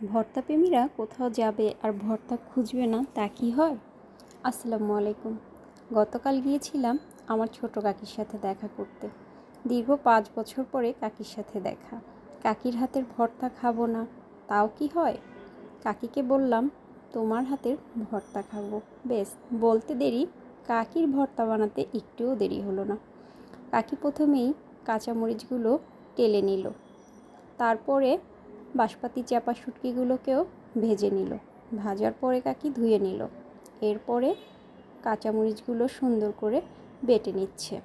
ভর্তা প্রেমীরা কোথাও যাবে আর ভর্তা খুঁজবে না তা কি হয়? আসসালামু আলাইকুম। গতকাল গিয়েছিলাম আমার ছোট কাকির সাথে দেখা করতে। দীর্ঘ 5 বছর পরে কাকির সাথে দেখা। কাকির হাতের ভর্তা খাবো না তাও কি হয়? কাকিকে বললাম, তোমার হাতের ভর্তা খাবো। বেশ, বলতে দেরি, কাকির ভর্তা বানাতে একটুও দেরি হলো না। কাকি প্রথমেই কাঁচামরিচগুলো টেলে নিল, তারপরে বাঁশপাতি চাপা শুটকিগুলোকেও ভেজে নিল। ভাজার পরে কাকি ধুয়ে নিল। এরপরে কাঁচামরিচগুলো সুন্দর করে বেটে নিচ্ছে।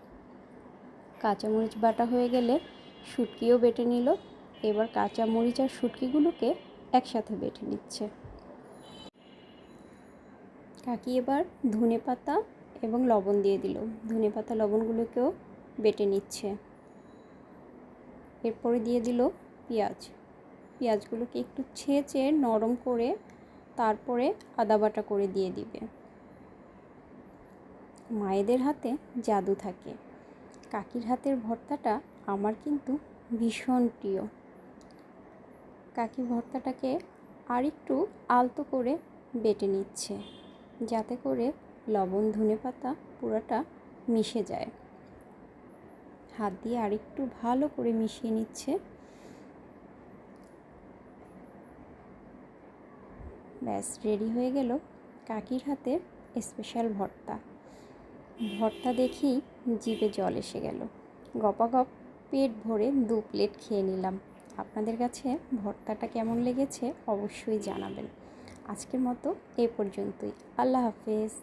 কাঁচামরিচ বাটা হয়ে গেলে শুটকিও বেটে নিল। এবার কাঁচামরিচ আর শুটকিগুলোকে একসাথে বেটে নিচ্ছে। কাকি এবার ধনেপাতা এবং লবণ দিয়ে দিল। ধনেপাতা লবণগুলোকেও বেটে নিচ্ছে। এরপরে দিয়ে দিল পেঁয়াজ। পেঁয়াজগুলোকে একটু ছেঁচে নরম করে তারপরে আদা বাটা করে দিয়ে দিবে। মায়েদের হাতে জাদু থাকে। কাকির হাতের ভর্তাটা আমার কিন্তু ভীষণ প্রিয়। কাকি ভর্তাটাকে আরেকটু আলতো করে বেটে নিচ্ছে, যাতে করে লবণ ধনেপাতা পুরোটা মিশে যায়। হাত দিয়ে আরেকটু ভালো করে মিশিয়ে নিচ্ছে। ব্যাস, রেডি হয়ে গেল কাকির হাতের স্পেশাল ভর্তা। ভর্তা দেখেই জিভে জল এসে গেল। গপাগপ পেট ভরে 2 প্লেট খেয়ে নিলাম। আপনাদের কাছে ভর্তাটা কেমন লেগেছে অবশ্যই জানাবেন। আজকের মতো এ পর্যন্তই। আল্লাহ হাফেজ।